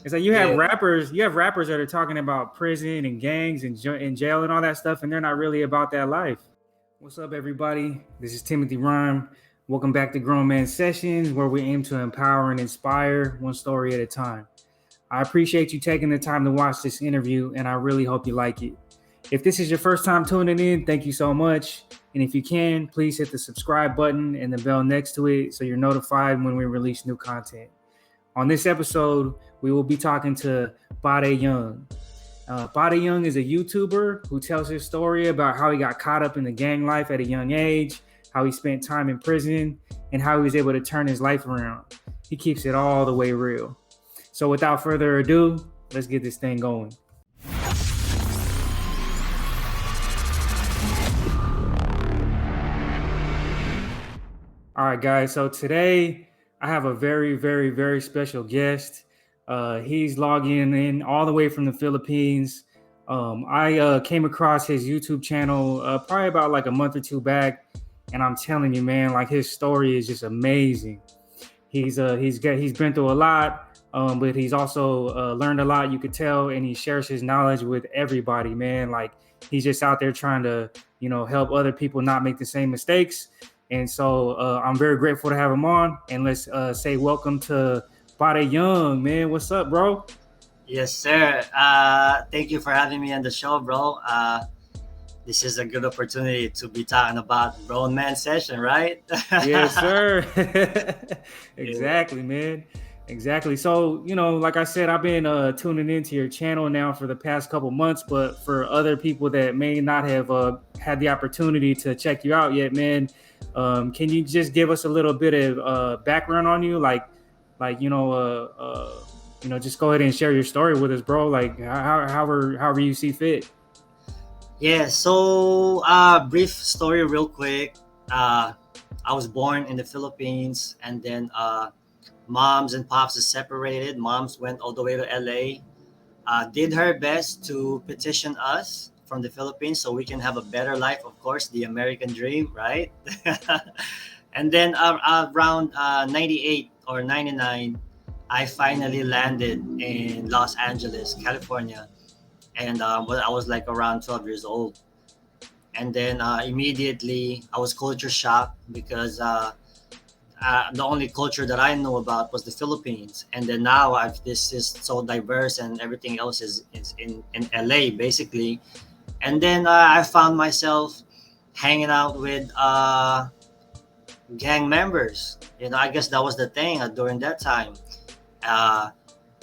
It's like you have rappers that are talking about prison and gangs and jail and all that stuff, and they're not really about that life. What's up, everybody? This is Timothy Rhyme. Welcome back to Grown Man Sessions, where we aim to empower and inspire one story at a time. I appreciate you taking the time to watch this interview, and I really hope you like it. If this is your first time tuning in, thank you so much. And if you can, please hit the subscribe button and the bell next to it so you're notified when we release new content. On this episode, we will be talking to Pare Young. Pare Young is a YouTuber who tells his story about how he got caught up in the gang life at a young age, how he spent time in prison, and how he was able to turn his life around. He keeps it all the way real. So without further ado, let's get this thing going. All right, guys. So today I have a very, very, very special guest. He's logging in all the way from the Philippines. I came across his YouTube channel probably about like a month or two back, and I'm telling you, man, like his story is just amazing. He's been through a lot, but he's also learned a lot. You could tell, and he shares his knowledge with everybody, man. Like he's just out there trying to, help other people not make the same mistakes. And so I'm very grateful to have him on. And let's say welcome to Pare Young, man. What's up, bro? Yes, sir. Thank you for having me on the show, bro. This is a good opportunity to be talking about grown man session, right? Yes, sir. Yeah. Exactly, man. Exactly. So, like I said, I've been tuning into your channel now for the past couple months, but for other people that may not have had the opportunity to check you out yet, man, can you just give us a little bit of background on you? Like just go ahead and share your story with us, bro. Like however you see fit. Yeah. So, brief story, real quick. Uh, I was born in the Philippines, and then moms and pops are separated. Moms went all the way to LA. Did her best to petition us from the Philippines so we can have a better life, of course, the American dream, right? And then around 98 or 99, I finally landed in Los Angeles, California. And I was like around 12 years old. And then immediately I was culture shocked because the only culture that I know about was the Philippines, and then now this is so diverse, and everything else is in LA basically. And then I found myself hanging out with gang members. I guess that was the thing during that time. Uh,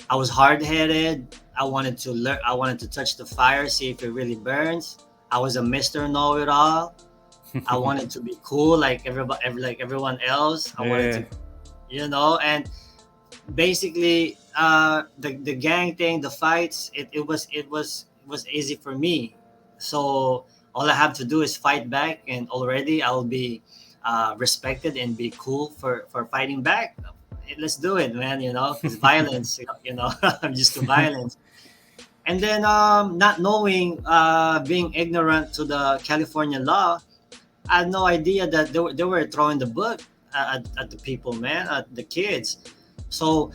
I was hard headed. I wanted to learn. I wanted to touch the fire, see if it really burns. I was a Mister Know It All. I wanted to be cool like everybody, like everyone else. I wanted Yeah. to, and basically, the gang thing, the fights, it was easy for me. So all I have to do is fight back, and already I'll be respected and be cool for fighting back. Let's do it, man. Because violence, I'm used to violence. And then not knowing, being ignorant to the California law, I had no idea that they were throwing the book at the people, man, at the kids. So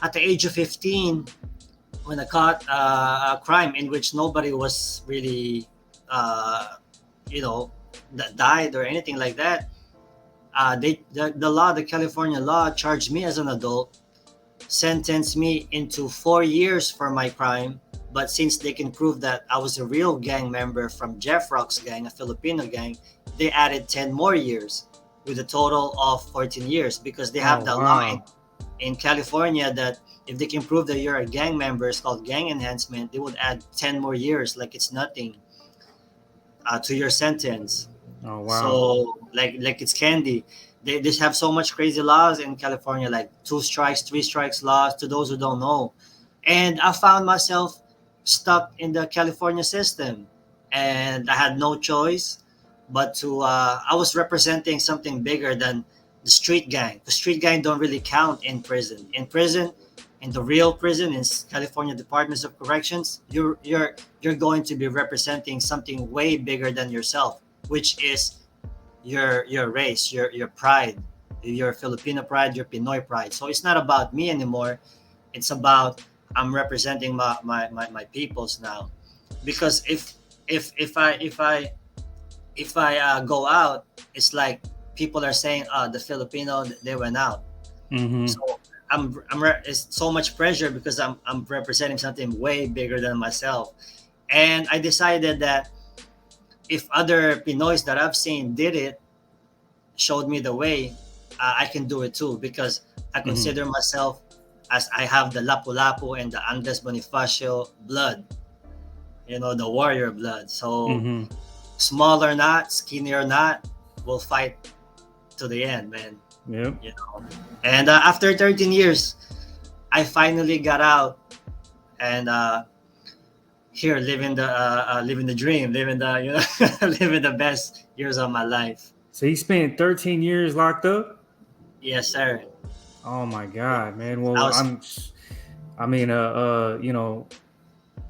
at the age of 15, when I caught a crime in which nobody was really, uh, you know, that died or anything like that, the California law charged me as an adult, sentenced me into 4 years for my crime. But since they can prove that I was a real gang member from Jeff Rock's gang, a Filipino gang, they added 10 more years with a total of 14 years because they Oh have that law wow. in California that if they can prove that you're a gang member, it's called gang enhancement, they would add 10 more years like it's nothing to your sentence. Oh wow. So like it's candy. They just have so much crazy laws in California, like two strikes, three strikes laws. To those who don't know, and I found myself stuck in the California system, and I had no choice but to. I was representing something bigger than the street gang. The street gang don't really count in prison. In the real prison, in California Departments of Corrections, you're going to be representing something way bigger than yourself, which is your race, your pride, your Filipino pride, your Pinoy pride. So it's not about me anymore. It's about I'm representing my peoples now, because if I go out, it's like people are saying, the Filipino, they went out. Mm-hmm. So it's so much pressure because I'm representing something way bigger than myself. And I decided that if other Pinoys that I've seen did it, showed me the way, I can do it too, because I Mm-hmm. consider myself as I have the Lapu-Lapu and the Andes Bonifacio blood, the warrior blood. So Mm-hmm. small or not, skinny or not, we'll fight to the end, man. Yep. You know. And after 13 years, I finally got out, and here living the dream, living the living the best years of my life. So he spent 13 years locked up. Yes, sir. Oh my God, man. I Well, was I mean,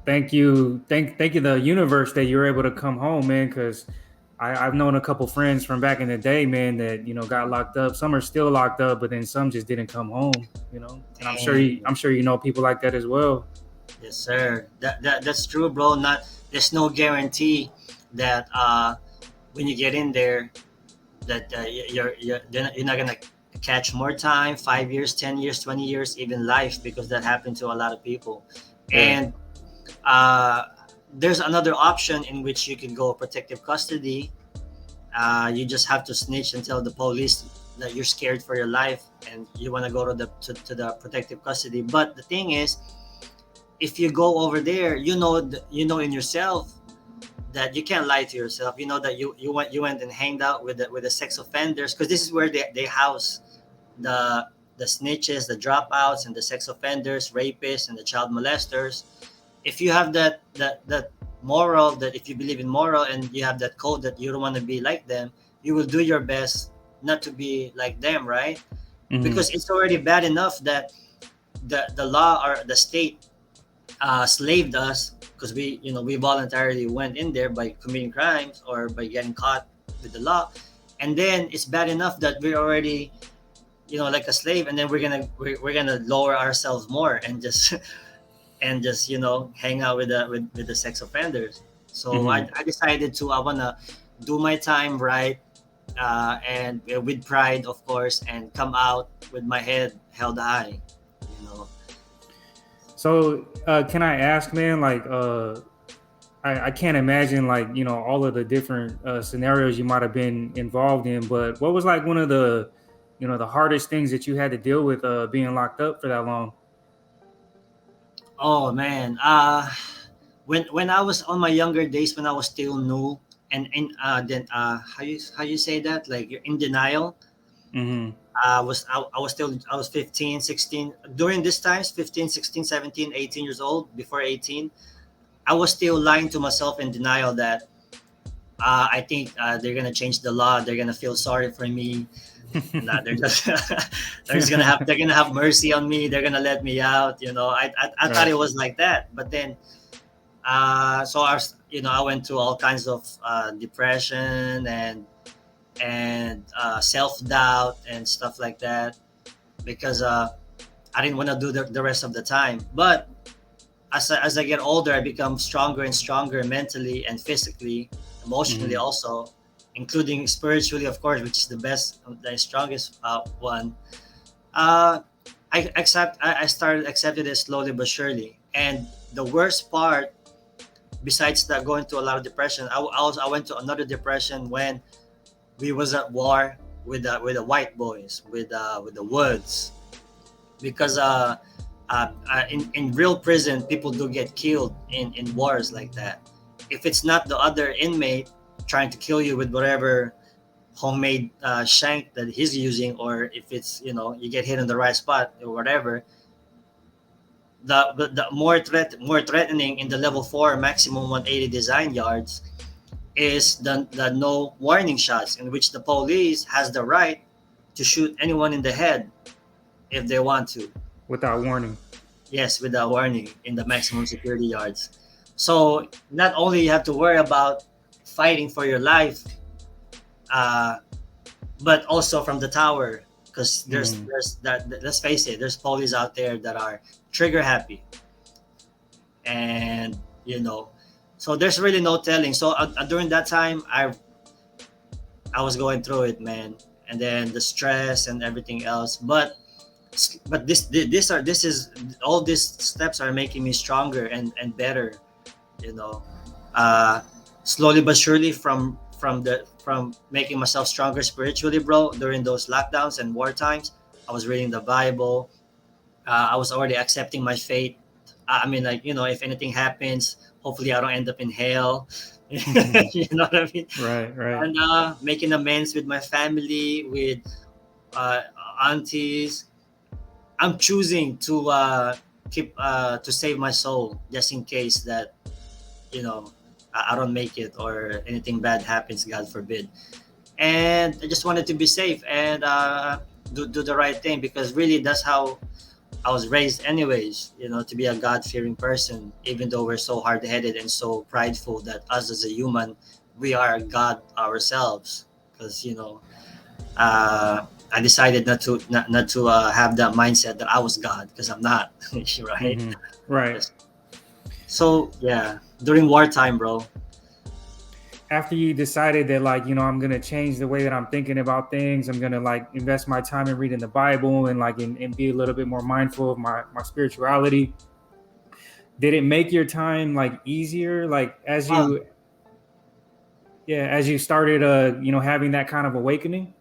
thank you, the universe, that you're able to come home, man. Because I've known a couple friends from back in the day, man, that got locked up. Some are still locked up, but then some just didn't come home, And dang. I'm sure you know people like that as well. Yes, sir. That's true, bro. Not There's no guarantee that when you get in there, that you're not gonna catch more time, 5 years, 10 years, 20 years, even life, because that happened to a lot of people. Yeah. And uh, there's another option in which you can go protective custody. You just have to snitch and tell the police that you're scared for your life and you want to go to the protective custody. But the thing is, if you go over there, you know in yourself that you can't lie to yourself. You know that you went and hanged out with the sex offenders, because this is where they house the the snitches, the dropouts, and the sex offenders, rapists, and the child molesters. If you have that moral, that if you believe in moral and you have that code that you don't want to be like them, you will do your best not to be like them, right? Mm-hmm. Because it's already bad enough that the law or the state slaved us, because we voluntarily went in there by committing crimes or by getting caught with the law. And then it's bad enough that we're already like a slave, and then we're gonna lower ourselves more and just and just hang out with the sex offenders. So Mm-hmm. I decided to I want to do my time right, and with pride, of course, and come out with my head held high, you know. So, can I ask, man? Like, I can't imagine, like, all of the different scenarios you might have been involved in. But what was like one of the, the hardest things that you had to deal with being locked up for that long? Oh man, when I was on my younger days, when I was still new, and then how you say that, like you're in denial. Mm-hmm. I was 15, 16 during this times, 15, 16, 17, 18 years old. Before 18, I was still lying to myself in denial that I think they're gonna change the law, they're gonna feel sorry for me, and that they're just they're gonna have mercy on me, they're gonna let me out. I thought Right. it was like that. But then so I went through all kinds of depression and self-doubt and stuff like that, because I didn't want to do the rest of the time. But as I get older, I become stronger and stronger mentally and physically, emotionally Mm-hmm. also, including spiritually, of course, which is the strongest one. Uh, I started accepting it slowly but surely. And the worst part, besides that, going to a lot of depression, I went to another depression when we was at war with the white boys, with the Woods, because in real prison, people do get killed in wars like that. If it's not the other inmate trying to kill you with whatever homemade shank that he's using, or if it's you get hit in the right spot or whatever, the more threatening in the level 4 maximum 180 design yards is the no warning shots, in which the police has the right to shoot anyone in the head if they want to. Without warning. Yes, without warning, in the maximum security yards. So not only you have to worry about fighting for your life, uh, but also from the tower, because there's Mm-hmm. there's that let's face it, there's police out there that are trigger happy. and so there's really no telling. So during that time, I was going through it, man, and then the stress and everything else. But this is all these steps are making me stronger and better, you know. Uh, Slowly but surely, from making myself stronger spiritually, bro. During those lockdowns and war times, I was reading the Bible. I was already accepting my fate. I mean, like, if anything happens, hopefully I don't end up in hell. You know what I mean? Right, right. And making amends with my family, with uh, aunties. I'm choosing to keep to save my soul, just in case that you know I don't make it or anything bad happens, God forbid. And I just wanted to be safe and do the right thing, because really that's how I was raised anyways, to be a God-fearing person, even though we're so hard-headed and so prideful that us as a human, we are God ourselves. Because, I decided not to have that mindset that I was God, because I'm not, right? Right. Yes. So, yeah, during wartime, bro. After you decided that, like, I'm gonna change the way that I'm thinking about things, I'm gonna like invest my time in reading the Bible and like and be a little bit more mindful of my spirituality. Did it make your time like easier, like as Um, you as you started having that kind of awakening?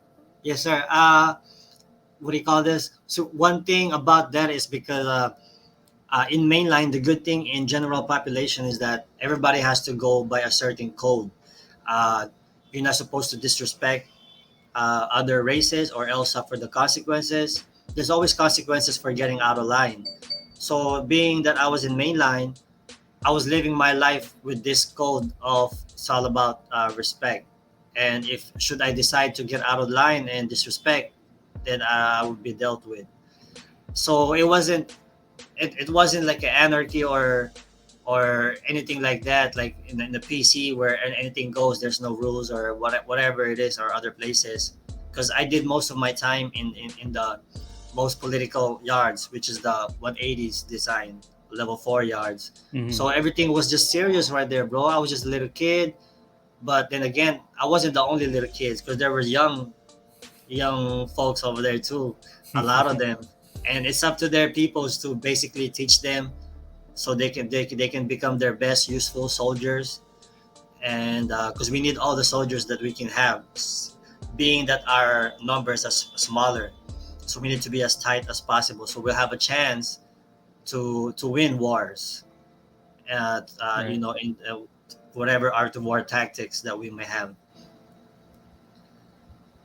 yes, sir. What do you call this? So one thing about that is because in mainline, the good thing in general population is that everybody has to go by a certain code. Uh, you're not supposed to disrespect other races or else suffer the consequences. There's always consequences for getting out of line. So being that I was in mainline, I was living my life with this code of it's all about respect. And if should I decide to get out of line and disrespect, then I would be dealt with. So it wasn't like an anarchy or anything like that, like in the PC where anything goes, there's no rules or whatever it is, or other places. Because I did most of my time in the most political yards, which is the 180s design, level 4 yards. Mm-hmm. So everything was just serious right there, bro. I was just a little kid. But then again, I wasn't the only little kids, because there were young folks over there too, a lot of them. And it's up to their peoples to basically teach them, so they can become their best useful soldiers. And because we need all the soldiers that we can have, being that our numbers are smaller, so we need to be as tight as possible, so we'll have a chance to win wars, Right. in whatever art of war tactics that we may have.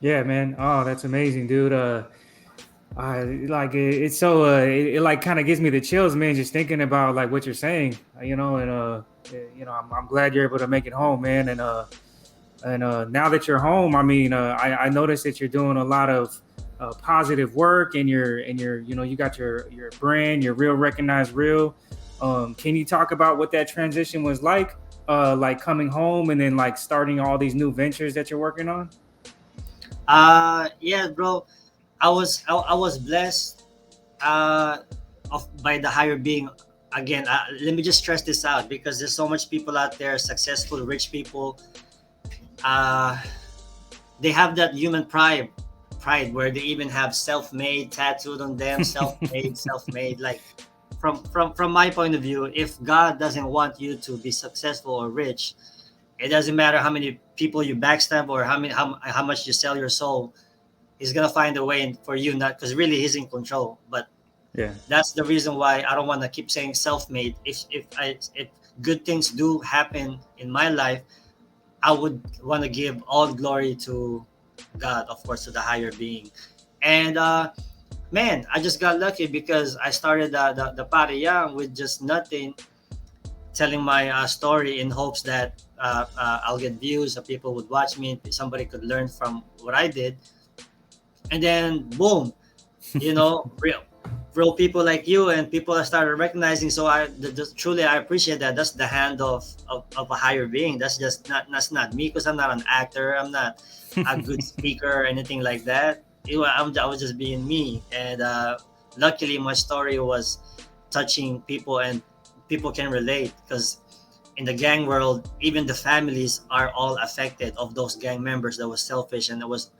Yeah, man. Oh, that's amazing, dude. I like it's so it like kind of gives me the chills, man, just thinking about like what you're saying, and I'm glad you're able to make it home, man. And now that you're home, I mean, I noticed that you're doing a lot of positive work, and you're you got your brand, your real recognized real. Can you talk about what that transition was like coming home and then like starting all these new ventures that you're working on? Yeah, bro. I was blessed uh by the higher being. Again, let me just stress this out, because there's so much people out there, successful rich people. uh they have that human pride where they even have self-made tattooed on them, self-made. Like, from my point of view, if God doesn't want you to be successful or rich, it doesn't matter how many people you backstab or how much you sell your soul. He's gonna find a way for you, not because really he's in control. But Yeah. that's the reason why I don't want to keep saying self-made. If good things do happen in my life, I would want to give all glory to God, of course, to the higher being. And man, I just got lucky because I started the Pare Young with just nothing, telling my story in hopes that I'll get views, that people would watch me, somebody could learn from what I did. And then boom, real people like you and people that started recognizing. So truly I appreciate that. That's the hand of a higher being. That's not me, because I'm not an actor, I'm not a good speaker or anything like that. I was just being me. And luckily my story was touching people and people can relate because in the gang world, even the families are all affected of those gang members that was selfish and that was,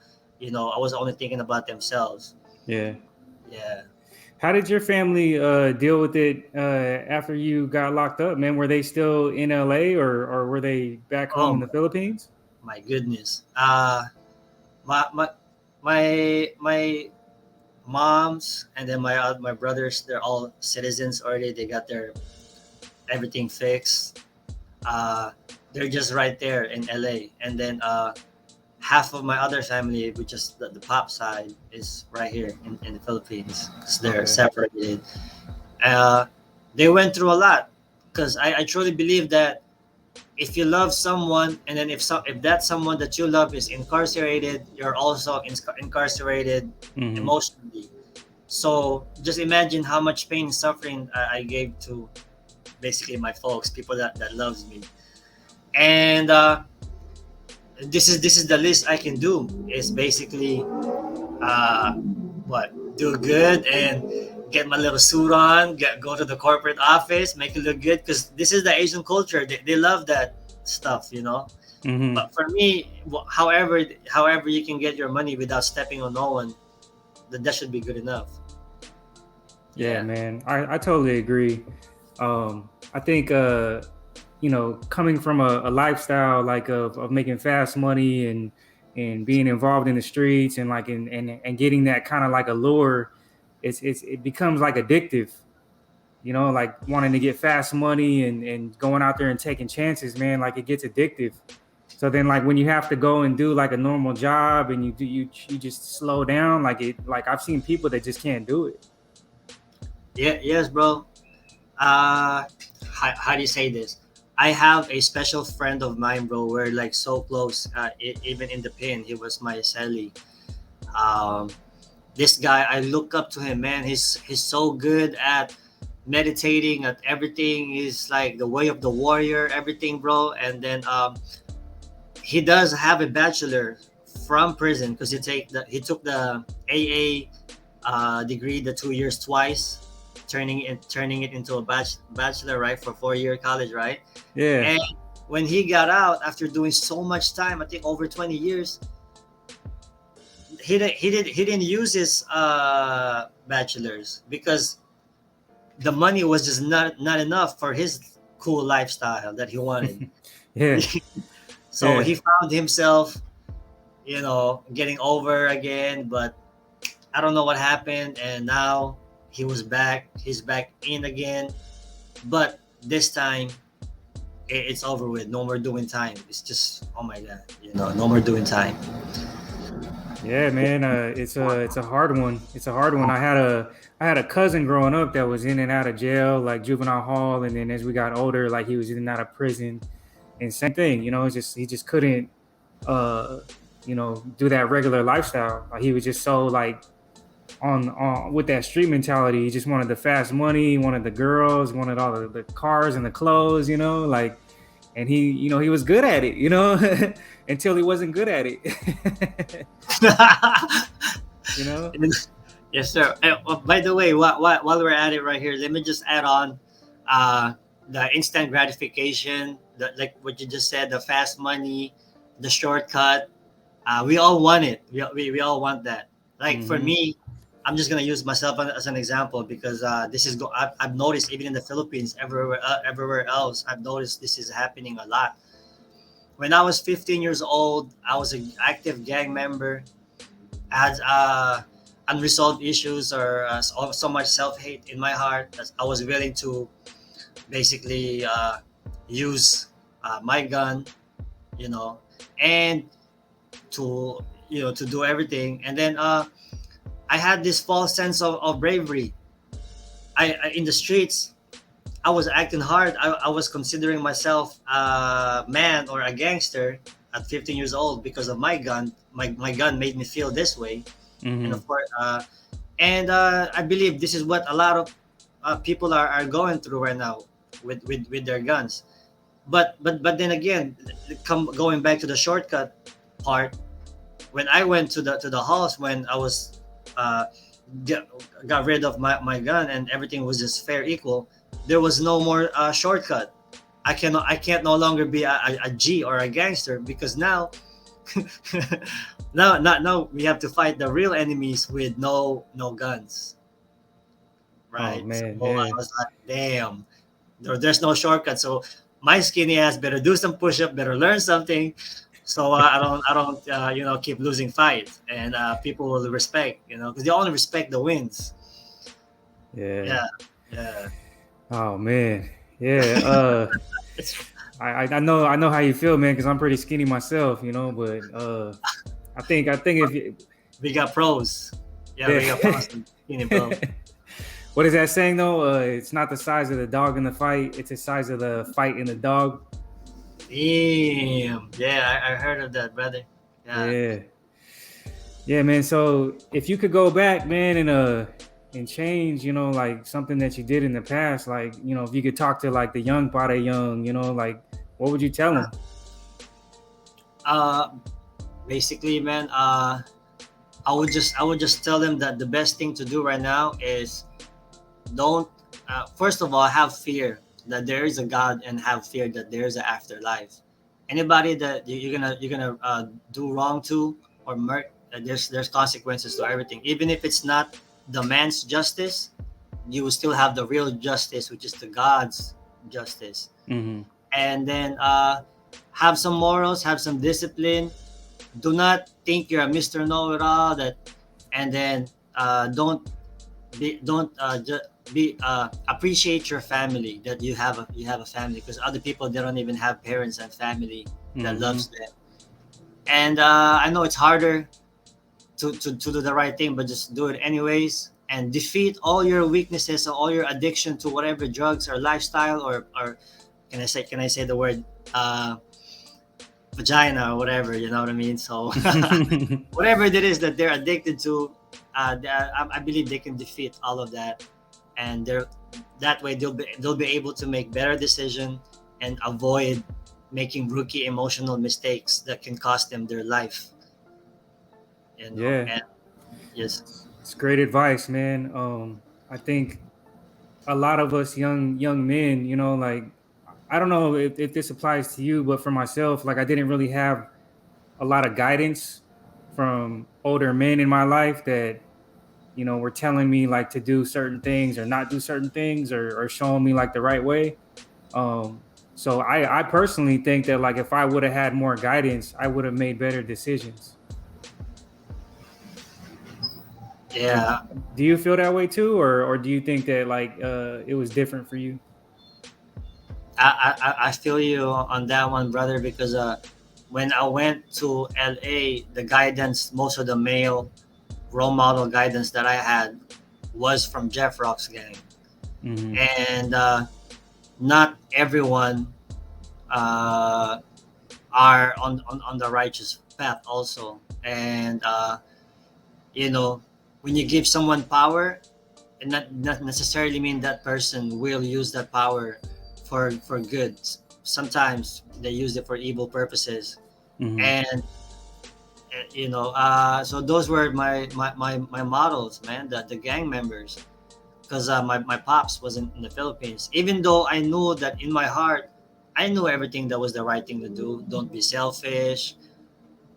I was only thinking about themselves. Yeah. Yeah. How did your family deal with it after you got locked up, man? Were they still in LA, or were they back home Oh in the Philippines? my goodness. My moms and then my brothers, they're all citizens already. They got their everything fixed. Uh, they're just right there in LA, and then half of my other family, which is the pop side, is right here in the Philippines because they're Okay. separated. Uh, they went through a lot because I truly believe that if you love someone and then if that someone that you love is incarcerated, you're also incarcerated Mm-hmm. emotionally. So just imagine how much pain and suffering I gave to basically my folks, people that loves me. And this is the least I can do is basically uh, what do good and get my little suit on, go to the corporate office, make it look good because this is the Asian culture. They love that stuff. Mm-hmm. But for me, however you can get your money without stepping on no one, that should be good enough. Yeah, Yeah. man. I totally agree. I think coming from a lifestyle like of making fast money and being involved in the streets and like and getting that kind of like allure, it becomes like addictive. Like wanting to get fast money and going out there and taking chances, man. Like it gets addictive. So then, like when you have to go and do like a normal job and you just slow down, like I've seen people that just can't do it. Yeah. Yes, bro. How do you say this? I have a special friend of mine, bro. We're like so close. Even in the pin, he was my celly. Um, this guy, I look up to him, man. He's so good at meditating, at everything. He's like the way of the warrior, everything, bro. And then he does have a bachelor from prison because he took the AA degree, the 2 years twice, turning it into a bachelor, right, for 4 year college, right? Yeah. And when he got out after doing so much time, I think over 20 years, he didn't use his bachelor's because the money was just not enough for his cool lifestyle that he wanted. Yeah. So Yeah. he found himself, getting over again, but I don't know what happened, and now he's back in again, but this time it's over with. No more doing time. It's just, oh my god, no more doing time. Yeah, man. It's a hard one. It's a hard one. I had a cousin growing up that was in and out of jail, like juvenile hall, and then as we got older, like he was in and out of prison. And same thing, it's just he just couldn't uh do that regular lifestyle. Like he was just so like on with that street mentality. He just wanted the fast money, he wanted the girls, wanted all the cars and the clothes, like, and he was good at it, until he wasn't good at it. you know Yes, sir. By the way, while we're at it right here, let me just add on uh, the instant gratification, like what you just said, the fast money, the shortcut. We all want it. We all want that. Like for hmm me, I'm just gonna use myself as an example because this is I've noticed even in the Philippines, everywhere else, I've noticed this is happening a lot. When I was 15 years old, I was an active gang member. Had unresolved issues or so much self hate in my heart that I was willing to basically use my gun, you know, and to to do everything. And then I had this false sense of bravery. I in the streets, I was acting hard. I was considering myself a man or a gangster at 15 years old because of my gun. My gun made me feel this way, and hmm of course, I believe this is what a lot of people are going through right now with their guns. But then again, going back to the shortcut part, when I went to the halls when I was uh, get, got rid of my gun and everything was just fair equal. there was no more shortcut. I can't no longer be a G or a gangster, because now now we have to fight the real enemies with no guns, Oh right? So man, I yeah. was like, damn, there's no shortcut. So my skinny ass better do some push up, better learn something, so I don't keep losing fights, and people will respect, because they only respect the wins. Yeah. Yeah, yeah. Oh man. Yeah. It's I know how you feel, man, because I'm pretty skinny myself, but I think if you, we got pros. Yeah, yeah. we got pros in skinny, bro. What is that saying though? It's not the size of the dog in the fight; it's the size of the fight in the dog. Damn. Yeah, I heard of that, brother. Yeah. Yeah, yeah, man. So if you could go back, man, and change, like something that you did in the past, like if you could talk to like the young Pare Young, like what would you tell him? Uh, Basically, man. I would just tell them that the best thing to do right now is don't. First of all, have fear that there is a God, and have fear that there is an afterlife. Anybody that you're gonna do wrong to, or there's consequences to everything. Even if it's not the man's justice, you will still have the real justice, which is the God's justice. Mm-hmm. And then have some morals, have some discipline. Do not think you're a Mr. Know-it-all. And then don't be appreciate your family, that you have a family, because other people, they don't even have parents and family that Mm-hmm. loves them. And I know it's harder to do the right thing, but just do it anyways, and defeat all your weaknesses or all your addiction to whatever drugs or lifestyle, or can I say the word uh, vagina or whatever, you know what I mean? So whatever it is that they're addicted to, I believe they can defeat all of that, and that way they'll be able to make better decision and avoid making rookie emotional mistakes that can cost them their life. Yeah, And yes. it's great advice, man. I think a lot of us young men, like I don't know if this applies to you, but for myself, like I didn't really have a lot of guidance from older men in my life that were telling me like to do certain things or not do certain things, or showing me like the right way. So I personally think that like if I would have had more guidance, I would have made better decisions. Like, Yeah, do you feel that way too, or do you think that like it was different for you? I feel you on that one, brother, because when I went to LA, the guidance, most of the male role model guidance that I had was from Jeff Rock's gang. Hmm. And not everyone uh, are on the righteous path also. And you know when you give someone power, it not necessarily mean that person will use that power for good. Sometimes they use it for evil purposes. Hmm. And so those were my models, man, the gang members. Because my pops wasn't in the Philippines. Even though I knew that in my heart, I knew everything that was the right thing to do. Don't be selfish,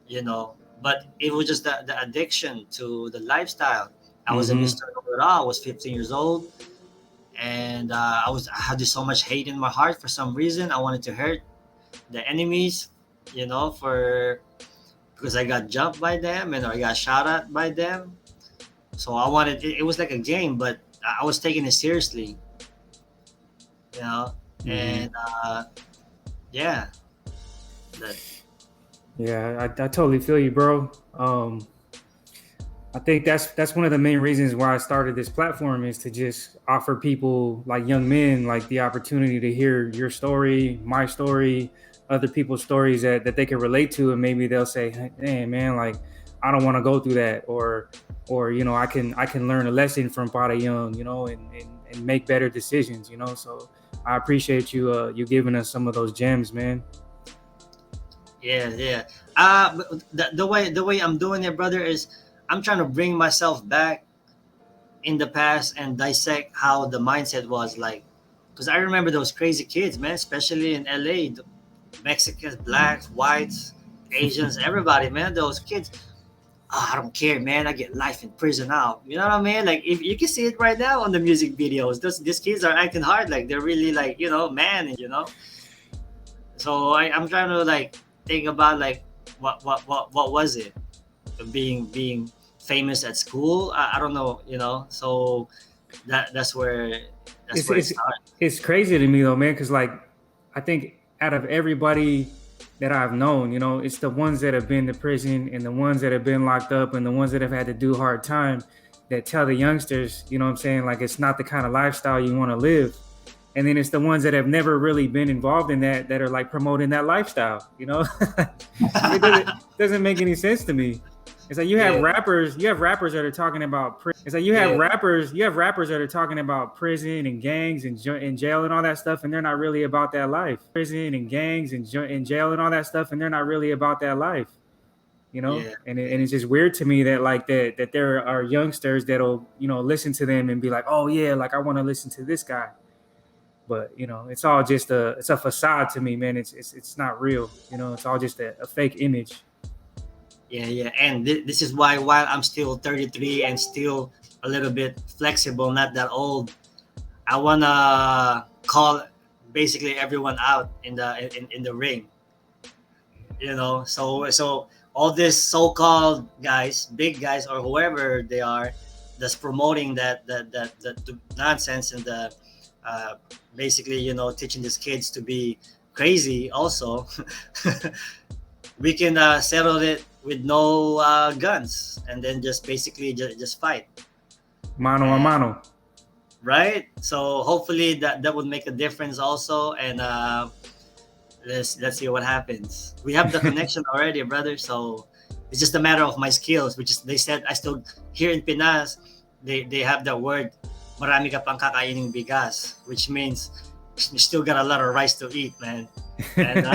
you know. But it was just the addiction to the lifestyle. I was a Hmm. Mr. Overall. I was 15 years old, and I had this so much hate in my heart for some reason. I wanted to hurt the enemies, for because I got jumped by them and I got shot at by them. So I wanted it was like a game, but I was taking it seriously, you know. Hmm. And yeah, that Yeah, I totally feel you, bro. I think that's one of the main reasons why I started this platform, is to just offer people like young men like the opportunity to hear your story, my story, other people's stories that they can relate to, and maybe they'll say, "Hey, man, like I don't want to go through that," or I can learn a lesson from Pare Young, and make better decisions, So I appreciate you giving us some of those gems, man. yeah, yeah. But the way I'm doing it, brother, is I'm trying to bring myself back in the past and dissect how the mindset was like Because I remember those crazy kids, man, especially in LA, the Mexicans, blacks, whites, Asians, everybody, man, those kids. "Ah, I don't care, man. I get life in prison now." You know what I mean? Like if you can see it right now on the music videos, these kids are acting hard, like they're really like man, So I'm trying to like think about like what was it being famous at school? I don't know, So that's where that's it's where it it's started. it's crazy to me though, man, because like I think out of everybody that I've known, it's the ones that have been to prison and the ones that have been locked up and the ones that have had to do hard time that tell the youngsters, you know what I'm saying, like it's not the kind of lifestyle you want to live. And then it's the ones that have never really been involved in that are like promoting that lifestyle. It doesn't make any sense to me. It's like Yeah, you have rappers that are talking about it's like yeah, you have rappers that are talking about prison and gangs and jail and all that stuff, and they're not really about that life. Prison and gangs and jail and all that stuff, and they're not really about that life. yeah, And it's just weird to me that like that there are youngsters that'll listen to them and be like, oh yeah, like I want to listen to this guy, but it's all just it's a facade to me, man. It's not real. It's all just a fake image. yeah. And this is why while I'm still 33 and still a little bit flexible, not that old, I wanna call basically everyone out in the ring. So all these so-called guys, big guys or whoever they are, that's promoting that nonsense and the uh, basically teaching these kids to be crazy also. We can settle it with no guns and then just basically just fight. Mano a And mano. right, so hopefully that would make a difference also. And let's see what happens. We have the connection already, brother. So it's just a matter of my skills, which is they said I still here in Pinas. They have the word marami ka pang kakaining bigas, which means you still got a lot of rice to eat, man. And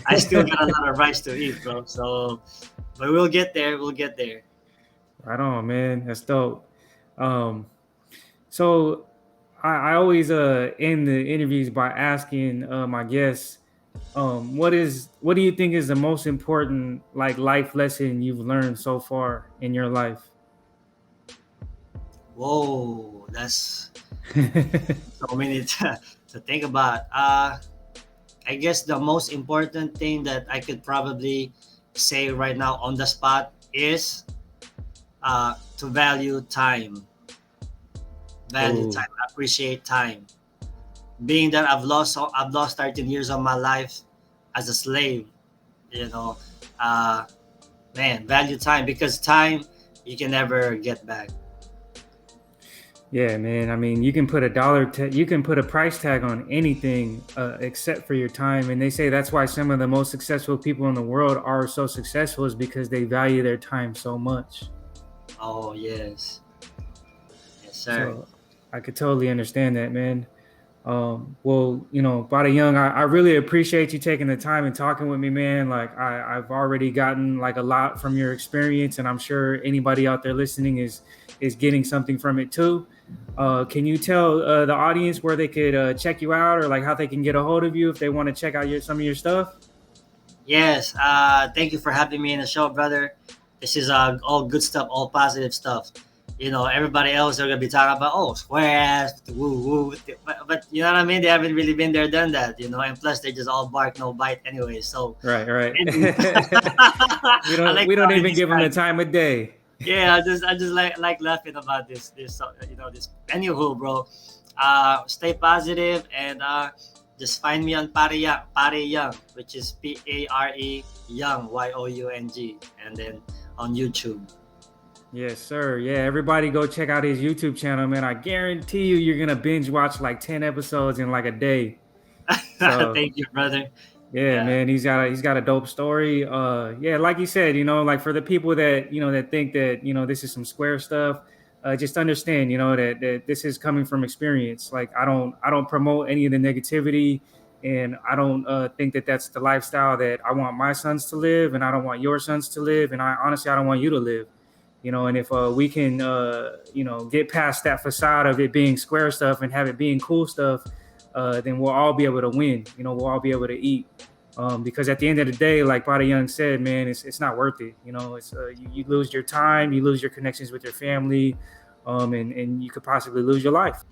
I still got a lot of rice to eat, bro. So, but we'll get there. We'll get there. Right on, man. That's dope. Um, so I always end the interviews by asking my guests, what do you think is the most important like life lesson you've learned so far in your life? Whoa, that's so many to think about. I guess the most important thing that I could probably say right now on the spot is to value time, Oh, appreciate time. Being that I've lost 13 years of my life as a slave, you know, uh, man, value time because time you can never get back. yeah, man. I mean, you can put a price tag on anything except for your time. And they say that's why some of the most successful people in the world are so successful is because they value their time so much. Oh yes, yes sir. So I could totally understand that, man. Well, Pare Young, I really appreciate you taking the time and talking with me, man. Like I've already gotten like a lot from your experience, and I'm sure anybody out there listening is getting something from it too. Can you tell the audience where they could check you out, or like how they can get a hold of you if they want to check out some of your stuff? Yes, thank you for having me in the show, brother. This is all good stuff, all positive stuff. Everybody else are gonna be talking about square ass, woo woo, but you know what I mean. They haven't really been there, done that, and plus they just all bark, no bite, anyway. So Right, right. we I don't like we don't how you even give them the describe it. time of day. Yeah, I just like laughing about this this. Anywho, bro, stay positive and just find me on Pare Young, which is Pare Young Young, and then on YouTube. Yes, sir. Yeah, everybody go check out his YouTube channel, man. I guarantee you're gonna binge watch like 10 episodes in like a day. So Thank you, brother. yeah, Yeah, man, he's got a dope story. Yeah, like you said, like for the people that that think that this is some square stuff, just understand, that this is coming from experience. Like I don't promote any of the negativity, and I don't think that that's the lifestyle that I want my sons to live, and I don't want your sons to live, and I honestly I don't want you to live. And if we can get past that facade of it being square stuff and have it being cool stuff, then we'll all be able to win. We'll all be able to eat. Because at the end of the day, like Pare Young said, man, it's not worth it. It's you lose your time, you lose your connections with your family, and you could possibly lose your life.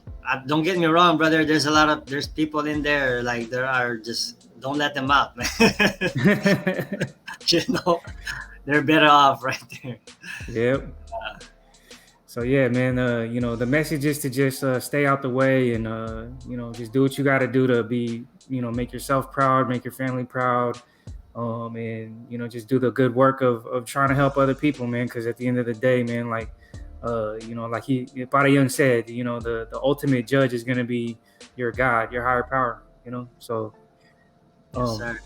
Don't get me wrong, brother. There's people in there, like, there are just, don't let them out, man. you know, they're better off right there. Yep. So yeah, man. The message is to just stay out the way and just do what you got to do to be, make yourself proud, make your family proud, and just do the good work of trying to help other people, man. Because at the end of the day, man, like like Pare Young said, the ultimate judge is going to be your God, your higher power. So. Yes, sir.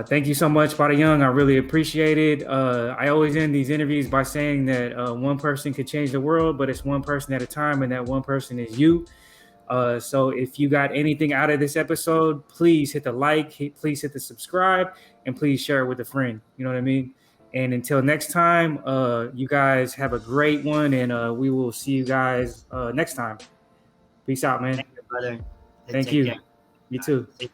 Thank you so much, Pare Young. I really appreciate it. I always end these interviews by saying that one person could change the world, but it's one person at a time, and that one person is you. So if you got anything out of this episode, please hit the like, please hit the subscribe, and please share it with a friend. You know what I mean? And until next time, you guys have a great one, and we will see you guys next time. Peace out, man. Thank you, brother. Thank Take you. care. You too. See you.